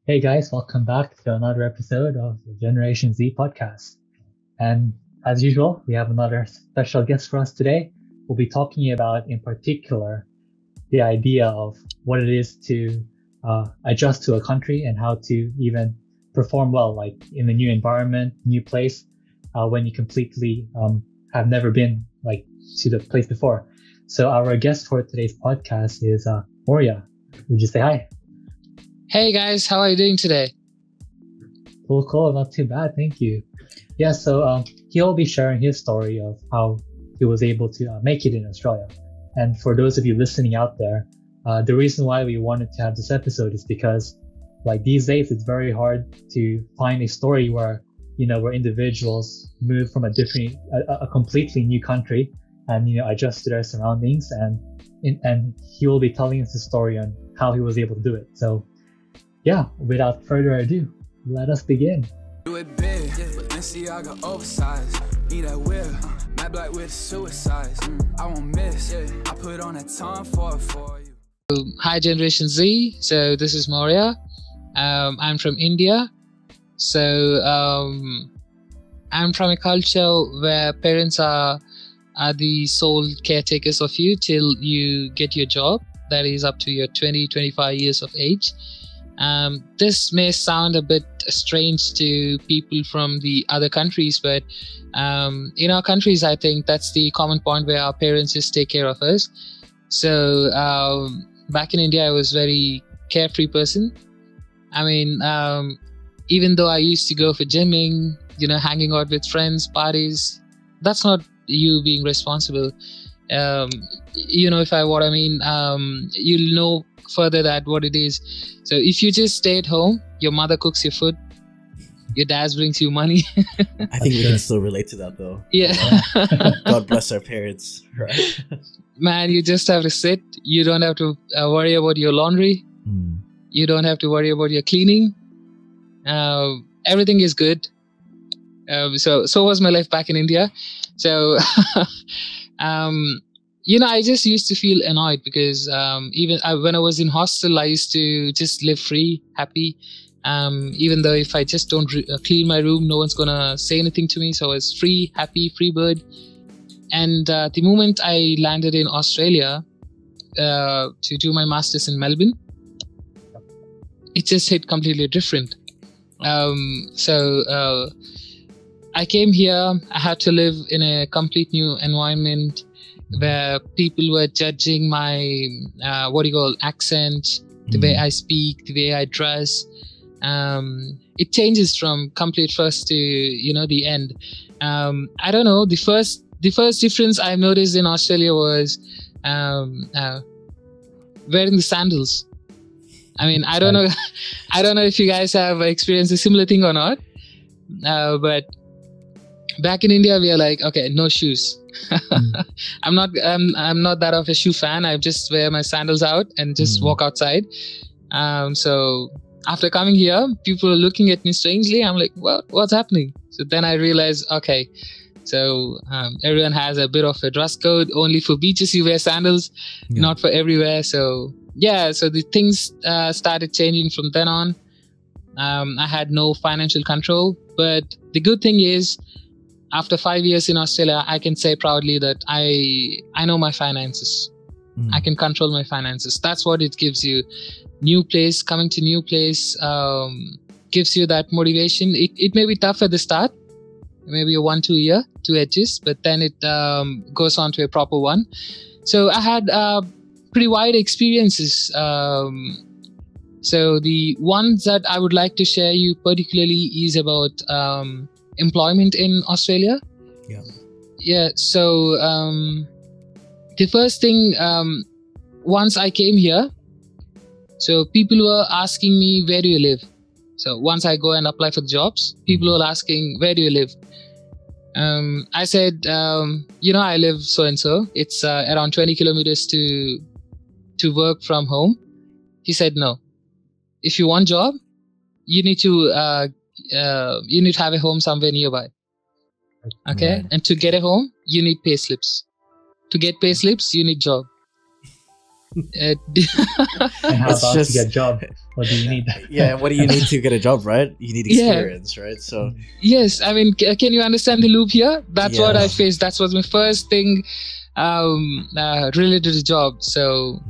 Hey guys, welcome back to another episode of the Generation Z podcast. And as usual, we have another special guest for us today. We'll be talking about, in particular, the idea of what it is to adjust to a country and how to even perform well, like in a new environment, new place, when you completely have never been like to the place before. So our guest for today's podcast is Moria. Would you say hi? Hey guys, how are you doing today? Cool, not too bad, thank you. Yeah, so he'll be sharing his story of how he was able to make it in Australia. And for those of you listening out there, the reason why we wanted to have this episode is because, like these days, it's very hard to find a story where where individuals move from a completely new country and adjust to their surroundings. And he will be telling us the story on how he was able to do it. So yeah, without further ado, let us begin. Do it big, Balenciaga oversized. Need that whip, mad black with suicide. I won't miss. I put on a ton for you. Hi Generation Z, so this is Moria. I'm from India. So I'm from a culture where parents are the sole caretakers of you till you get your job. That is up to your 20-25 years of age. This may sound a bit strange to people from the other countries, but in our countries, I think that's the common point where our parents just take care of us. So back in India, I was a very carefree person. I mean, even though I used to go for gymming, hanging out with friends, parties, that's not you being responsible. If what I mean, you'll know further that what it is. So if you just stay at home, your mother cooks your food, your dad brings you money. I think we can still relate to that though. Yeah. God bless our parents, right? Man, you just have to sit. You don't have to worry about your laundry. You don't have to worry about your cleaning. Everything is good. So was my life back in India. So I just used to feel annoyed because when I was in hostel, I used to just live free, happy. Even though if I just don't clean my room, no one's gonna say anything to me. So I was free, happy, free bird. And the moment I landed in Australia to do my master's in Melbourne, it just hit completely different. So I came here. I had to live in a complete new environment where people were judging my accent, the way I speak, the way I dress. It changes from complete first to the end. I don't know. The first difference I've noticed in Australia was wearing the sandals. I mean, I don't know if you guys have experienced a similar thing or not, but back in India we are like, okay, no shoes. I'm not that of a shoe fan. I just wear my sandals out and just walk outside. So after coming here, people are looking at me strangely. I'm like, what's happening? So then I realized, okay, so everyone has a bit of a dress code. Only for beaches you wear sandals, not for everywhere. So yeah, so the things started changing from then on. I had no financial control, but the good thing is, after 5 years in Australia, I can say proudly that I know my finances. I can control my finances. That's what it gives you. New place, coming to new place gives you that motivation. It may be tough at the start, maybe a 1-2 year to adjust, but then it goes on to a proper one. So I had pretty wide experiences. So the ones that I would like to share you particularly is about employment in Australia. Yeah. So the first thing, once I came here, so people were asking me, where do you live? So once I go and apply for jobs, people were asking, where do you live? I said, I live so and so. It's around 20 kilometers to work from home. He said, no. If you want job, you need to have a home somewhere nearby. Okay. Right. And to get a home, you need pay slips. To get pay slips, you need job. And how It's about just- to get a job? What do you need? Yeah, what do you need to get a job, right? You need Yeah. experience, right? So Yes, I mean, can you understand the loop here? That's what Yeah. I faced. That was my first thing related to job. So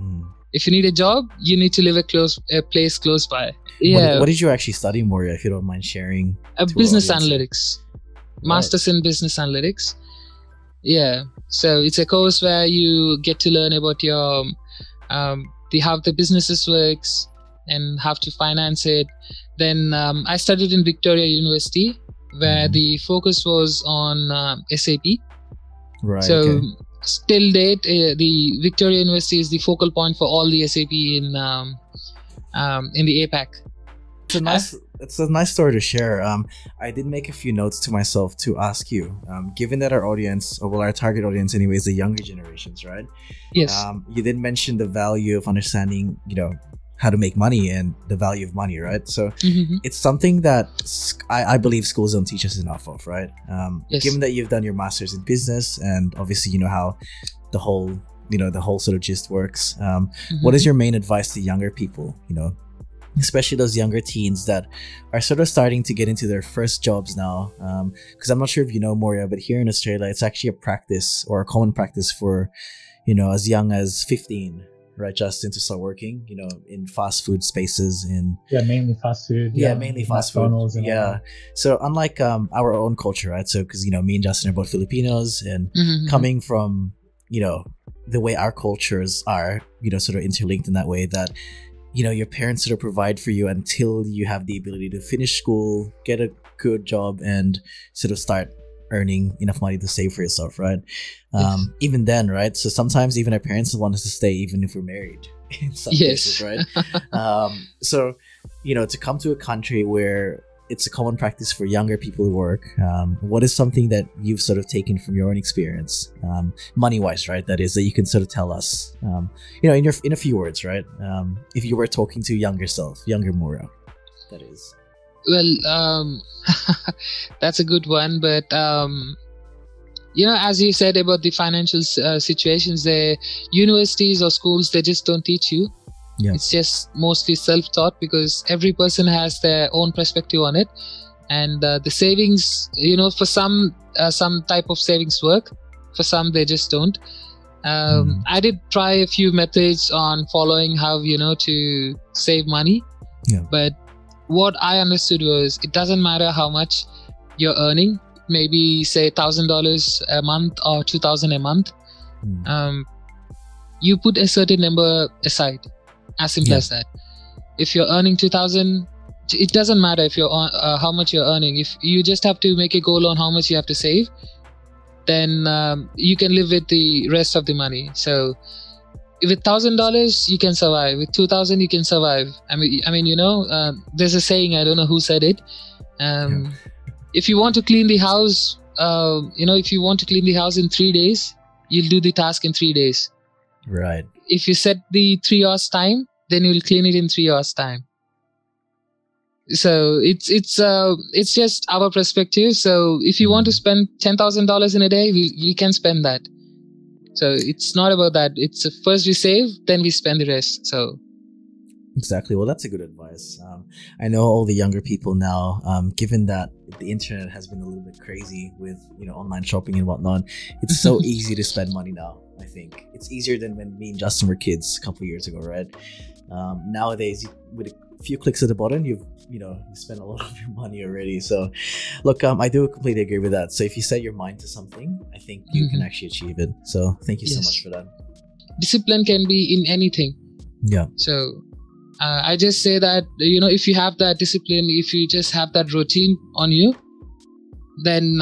if you need a job, you need to live a place close by. Yeah, what did you actually study, Moria, if you don't mind sharing? to our business audience? analytics, masters in business analytics. Yeah, so it's a course where you get to learn about your how the businesses works and how to finance it. Then I studied in Victoria University, where Mhm. the focus was on SAP. Right. So okay. still date, the Victoria University is the focal point for all the SAP in the APAC. It's a nice story to share. I did make a few notes to myself to ask you. Given that our audience, or well, our target audience, anyways, the younger generations, right? Yes. You did mention the value of understanding, how to make money and the value of money, right? So Mhm. it's something that I believe schools don't teach us enough of, right? Yes. Given that you've done your master's in business and obviously you know how the whole sort of gist works. What is your main advice to younger people, especially those younger teens that are sort of starting to get into their first jobs now? Because I'm not sure if you know, Moria, but here in Australia, it's actually a practice or a common practice for, as young as 15, right, Justin, to start working, in fast food spaces Yeah, mainly fast food. yeah, mainly fast McDonald's food. and all Yeah. that. So unlike our own culture, right? So because me and Justin are both Filipinos, and Mhm. coming from the way our cultures are, sort of interlinked in that way that your parents sort of provide for you until you have the ability to finish school, get a good job, and sort of start earning enough money to save for yourself, right? Yes. Even then, right? So sometimes even our parents want us to stay even if we're married in some Yes. cases, right? So to come to a country where it's a common practice for younger people to work, what is something that you've sort of taken from your own experience, money wise, right? That is, that you can sort of tell us, in a few words, right? If you were talking to younger Moria, that is. Well, that's a good one, but as you said about the financial situations, the universities or schools, they just don't teach you. Yeah. It's just mostly self-taught because every person has their own perspective on it, and the savings, for some type of savings work, for some they just don't. I did try a few methods on following how to save money, but what I understood was it doesn't matter how much you're earning, maybe say $1,000 a month or $2,000 a month. You put a certain number aside, as simple as that. If you're earning 2,000, it doesn't matter if you're how much you're earning. If you just have to make a goal on how much you have to save, then you can live with the rest of the money. So with $1,000 you can survive. With 2,000 you can survive. I mean, there's a saying, I don't know who said it. If you want to clean the house, if you want to clean the house in 3 days, you'll do the task in 3 days. Right. If you set the 3 hours time, then you'll clean it in 3 hours time. So it's just our perspective. So if you want to spend $10,000 in a day, we can spend that. So it's not about that. It's first we save, then we spend the rest. So exactly. Well, that's a good advice. I know all the younger people now, given that the internet has been a little bit crazy with online shopping and whatnot, it's so easy to spend money now. I think it's easier than when me and Justin were kids a couple of years ago, right? Nowadays, with a few clicks of the button, you spend a lot of your money already. So look, I do completely agree with that. So if you set your mind to something, I think you can actually achieve it. So thank you so much for that. Discipline can be in anything. Yeah. So I just say that, if you have that discipline, if you just have that routine on you, then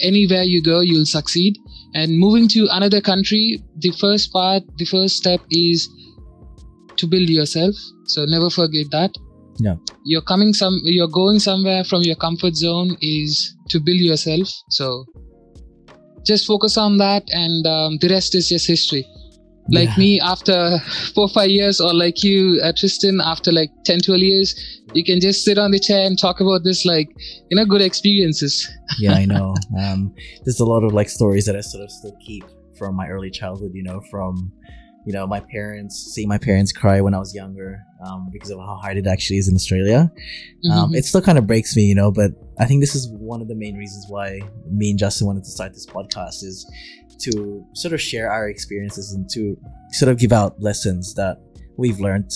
anywhere you go, you'll succeed. And moving to another country, the first step is to build yourself. So never forget that. Yeah. You're going somewhere from your comfort zone is to build yourself. So just focus on that, and the rest is just history. Like me, after 4 or 5 years, or like you, Tristan, after like 10, 12 years, you can just sit on the chair and talk about this, good experiences. Yeah, I know. There's a lot of stories that I sort of still keep from my early childhood, from seeing my parents cry when I was younger, because of how hard it actually is in Australia. It still kind of breaks me, but I think this is one of the main reasons why me and Justin wanted to start this podcast, is to sort of share our experiences and to sort of give out lessons that we've learned,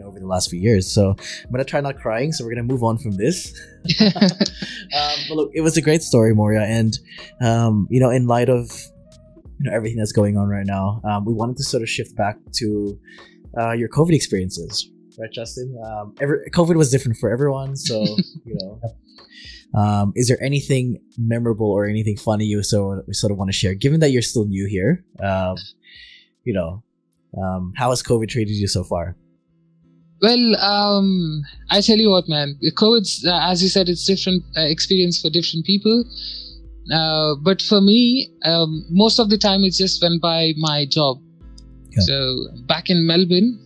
over the last few years. So I'm going to try not crying. So we're going to move on from this. But look, it was a great story, Moria. And, in light of, everything that's going on right now, we wanted to sort of shift back to your COVID experiences, right, Justin? COVID was different for everyone. So, is there anything memorable or anything funny you sort of want to share, given that you're still new here? How has COVID treated you so far? Well, I tell you what, man. COVID's, as you said, it's different experience for different people. But for me, most of the time it's just went by my job. Yeah. So back in Melbourne,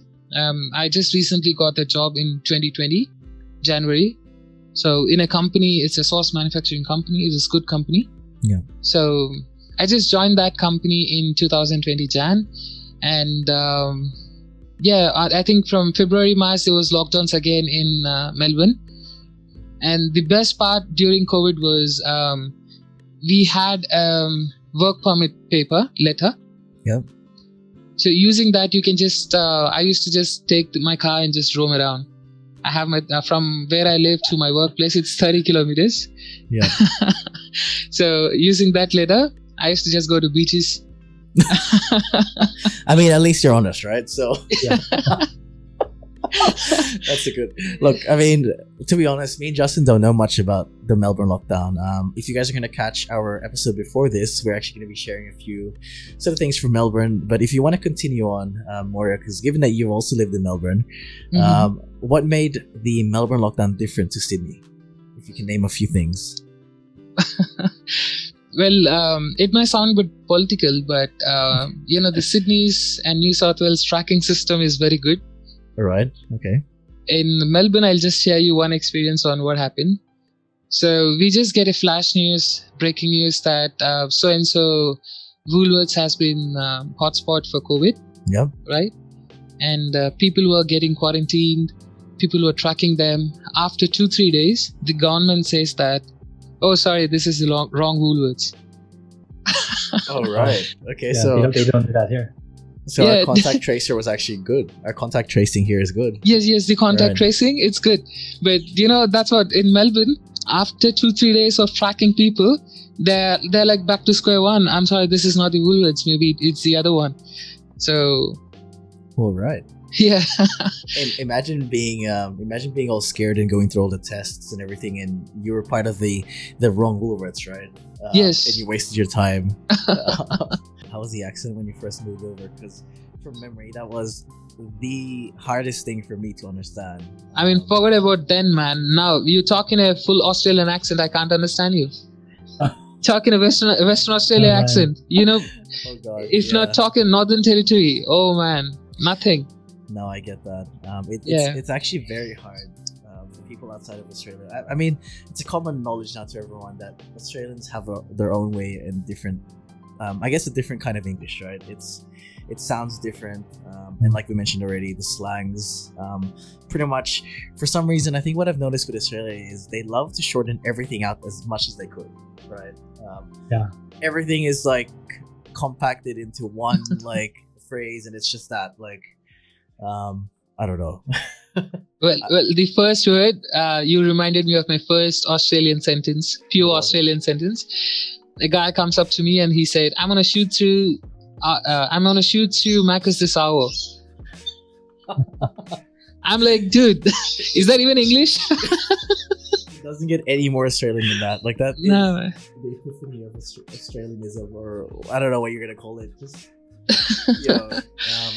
I just recently got a job in 2020, January. So in a company, it's a sauce manufacturing company. It's a good company. Yeah. So I just joined that company in 2020 Jan. And I think from February, March, there was lockdowns again in Melbourne. And the best part during COVID was we had work permit letter. Yep. So using that, you can just, I used to just take my car and just roam around. I have my, from where I live to my workplace, it's 30 kilometers. Yeah. So using that letter, I used to just go to beaches. I mean, at least you're honest, right? So yeah. That's a good look. I mean, to be honest, me and Justin don't know much about the Melbourne lockdown. If you guys are going to catch our episode before this, we're actually going to be sharing a few sort of things from Melbourne. But if you want to continue on, Moria, because given that you've also lived in Melbourne, what made the Melbourne lockdown different to Sydney? If you can name a few things. Well, it might sound a bit political, but the Sydney's and New South Wales tracking system is very good. All right. Okay. In Melbourne, I'll just share you one experience on what happened. So we just get a flash news, breaking news that so-and-so Woolworths has been hotspot for COVID. Yep. Right? And people were getting quarantined. People were tracking them. After 2-3 days, the government says that, oh, sorry, this is the wrong Woolworths. Oh, right. Okay, yeah, so they don't do that here. So our contact tracer was actually good. Our contact tracing here is good. Yes, the contact tracing, it's good. But that's what, in Melbourne, after 2-3 days of tracking people, they're like back to square one. I'm sorry, this is not the Woolworths. Maybe it's the other one. So. All right. Yeah. And imagine being all scared and going through all the tests and everything, and you were part of the wrong Woolworths, right? Yes. And you wasted your time. How was the accent when you first moved over? Because from memory, that was the hardest thing for me to understand. I mean, forget about then, man. Now you talk in a full Australian accent, I can't understand you. Talk in a Western Australia accent, Oh God, if not talking Northern Territory, oh man, nothing. No, I get that. It's actually very hard for people outside of Australia. I mean, it's a common knowledge now to everyone that Australians have their own way and different, I guess, a different kind of English, right? It sounds different, and like we mentioned already, the slangs, pretty much, for some reason, I think what I've noticed with Australia is they love to shorten everything out as much as they could, right? Everything is like compacted into one like phrase, and it's just that like. I don't know. well, the first word, you reminded me of my first Australian sentence, pure Australian sentence. A guy comes up to me and he said, I'm gonna shoot through Macca's this hour. I'm like, dude, is that even English? It doesn't get any more Australian than that. Like that is the epiphany of Australianism, or I don't know what you're gonna call it. Just the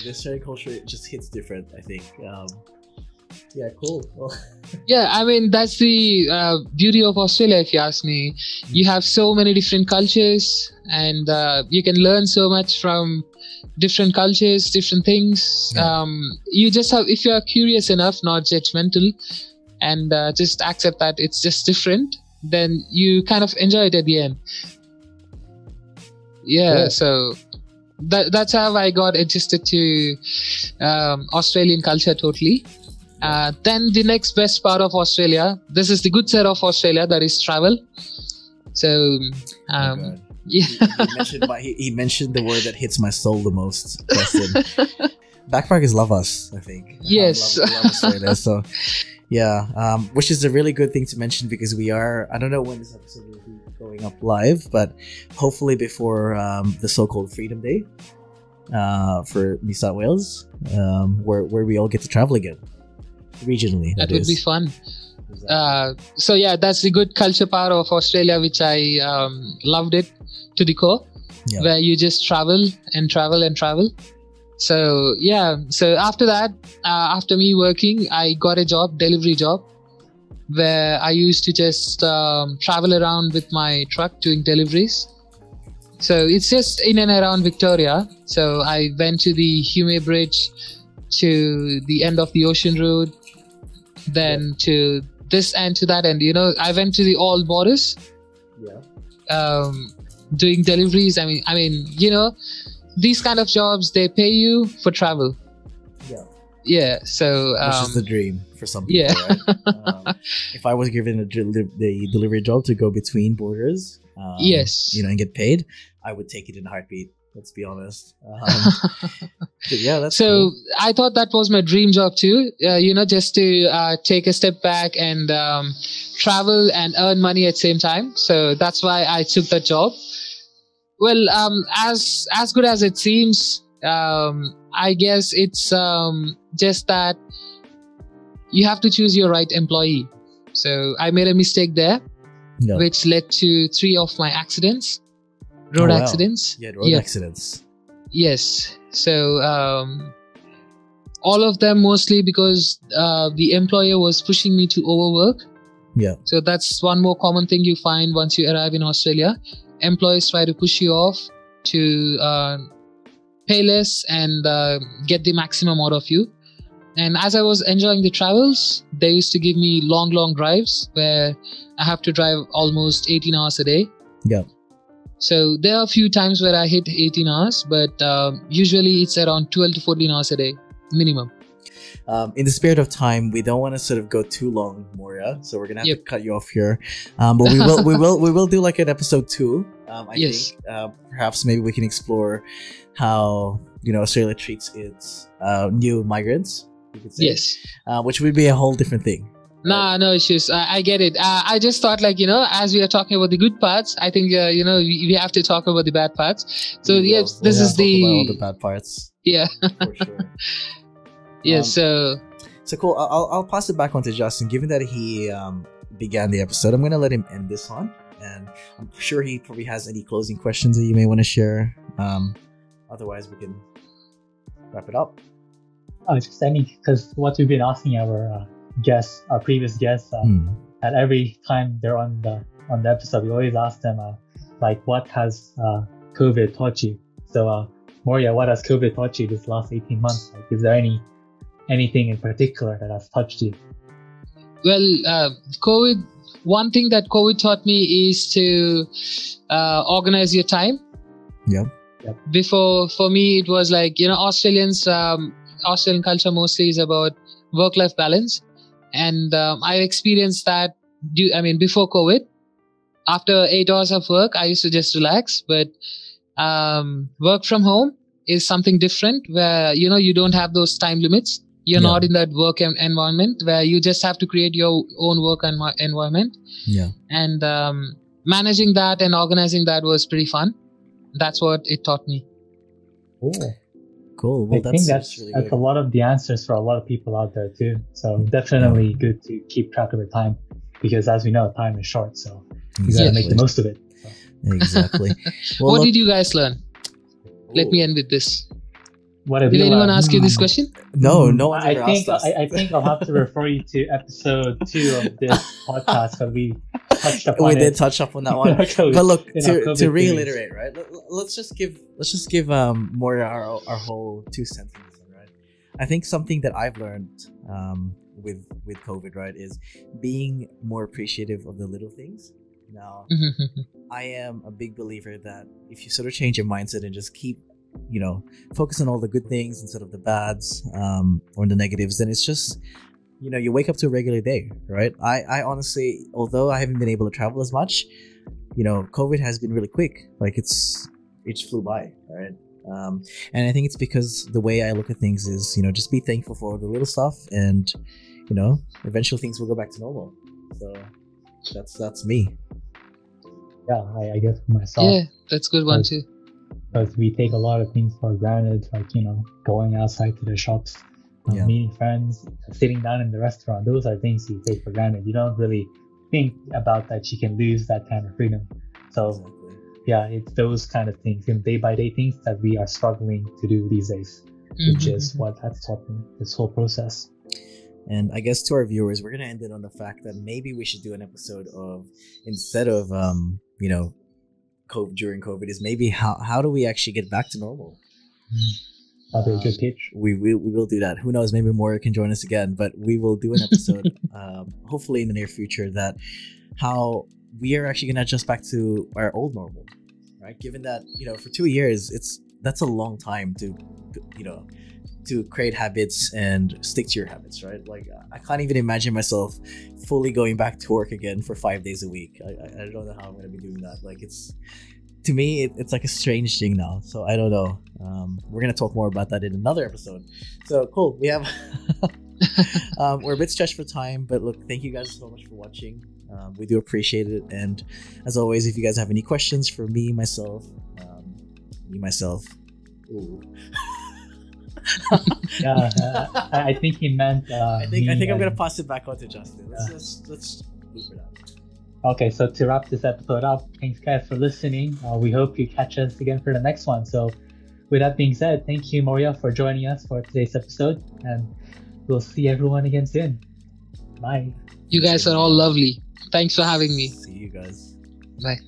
Australian culture just hits different, I think. Yeah, cool. Well, yeah, I mean, that's the beauty of Australia, if you ask me. You have so many different cultures, and you can learn so much from different cultures, different things. You just have, if you are curious enough, not judgmental, and just accept that it's just different, then you kind of enjoy it at the end. Yeah, so that's how I got adjusted to Australian culture totally. Then the next best part of Australia, this is the good side of Australia, that is travel. So yeah, he mentioned the word that hits my soul the most, Preston. Backpackers love us, I think. Yes. Love Australia. So yeah, which is a really good thing to mention, because we are, I don't know when this episode will be going up live, but hopefully before the so-called Freedom Day for New South Wales, where we all get to travel again regionally. That would be fun. Exactly. So yeah, that's the good culture part of Australia, which I loved it to the core, where you just travel and travel and travel. So yeah, so after that, after me working, I got a delivery job, where I used to just travel around with my truck doing deliveries. So it's just in and around Victoria. So I went to the Hume Bridge, to the end of the Ocean Road, then to this end, to that end. I went to the all borders. Doing deliveries. I mean, these kind of jobs, they pay you for travel. Yeah. So which is the dream for some people. Right? If I was given the delivery job to go between borders, yes, and get paid, I would take it in a heartbeat. Let's be honest. But yeah, that's so cool. I thought that was my dream job too. Just to take a step back and travel and earn money at the same time. So that's why I took that job. Well, as good as it seems, I guess it's just that you have to choose your right employee. So I made a mistake there, which led to 3 of my accidents, road accidents. Yeah, road accidents. Yes. So all of them mostly because the employer was pushing me to overwork. Yeah. So that's one more common thing you find once you arrive in Australia. Employees try to push you off to pay less and get the maximum out of you. And as I was enjoying the travels, they used to give me long drives where I have to drive almost 18 hours a day. Yeah. So there are a few times where I hit 18 hours, but usually it's around 12 to 14 hours a day minimum. In the spirit of time, we don't want to sort of go too long, Moria. So we're gonna have to cut you off here. But we will do like an episode 2. I think perhaps maybe we can explore how Australia treats its new migrants. You could say. Yes. Which would be a whole different thing. Nah, no issues. I get it. I just thought, as we are talking about the good parts, I think we have to talk about the bad parts. So yes, this is the all the bad parts. Yeah. For sure. Yeah. So cool. I'll pass it back on to Justin. Given that he began the episode, I'm gonna let him end this one, and I'm sure he probably has any closing questions that you may want to share. Otherwise, we can wrap it up. Oh, just any, because what we've been asking our guests, our previous guests, at every time they're on the episode, we always ask them what has COVID taught you? So Moria, what has COVID taught you this last 18 months? Is there anything in particular that has touched you? Well, one thing that COVID taught me is to organize your time. Yeah. Before, for me, it was Australian culture mostly is about work-life balance. And I experienced that, before COVID. After 8 hours of work, I used to just relax. But work from home is something different where, you don't have those time limits. You're not in that work environment where you just have to create your own work environment. Yeah. And managing that and organizing that was pretty fun. That's what it taught me. Cool. Well, I think that's really a lot of the answers for a lot of people out there too. So definitely good to keep track of your time, because as we know, time is short. So you gotta make the most of it. So. Exactly. Well, what did you guys learn? Let me end with this. What have Did anyone ask you this question? No one I ever think asked us. I think I'll have to refer you to episode 2 of this podcast, because we touched upon we it. did touch up on that one. But look, to reiterate, right? Let's just give more our whole 2 cents on this, right? I think something that I've learned with COVID, right, is being more appreciative of the little things. Now, I am a big believer that if you sort of change your mindset and just keep focus on all the good things instead of the bads, or the negatives, then it's just, you wake up to a regular day, right? I honestly, although I haven't been able to travel as much, COVID has been really quick. Like it just flew by, right? And I think it's because the way I look at things is, just be thankful for the little stuff, and eventually things will go back to normal. So that's me. Yeah, I guess for myself. Yeah, that's a good one too. Because we take a lot of things for granted, like going outside to the shops, meeting friends, sitting down in the restaurant. Those are things you take for granted. You don't really think about that you can lose that kind of freedom. So Exactly. yeah, it's those kind of things, day by day things that we are struggling to do these days, which is that's taught me this whole process. And I guess to our viewers, we're gonna end it on the fact that maybe we should do an episode of, instead of during COVID, is maybe how do we actually get back to normal? That'd be a good pitch. We will do that. Who knows? Maybe Moria can join us again, but we will do an episode, hopefully in the near future, that how we are actually gonna adjust back to our old normal, right? Given that for 2 years, that's a long time to create habits and stick to your habits, right? Like I can't even imagine myself fully going back to work again for 5 days a week. I don't know how I'm gonna be doing that. Like to me, it's like a strange thing now. So I don't know. We're gonna talk more about that in another episode. So cool. We have we're a bit stretched for time, but look, thank you guys so much for watching. We do appreciate it. And as always, if you guys have any questions for myself. Ooh. Yeah, I think he meant. I think I'm gonna pass it back on to Justin. Let's move it out. Okay, so to wrap this episode up, thanks guys for listening. We hope you catch us again for the next one. So with that being said, thank you, Moria, for joining us for today's episode, and we'll see everyone again soon. Bye. You guys are all lovely. Thanks for having me. See you guys. Bye.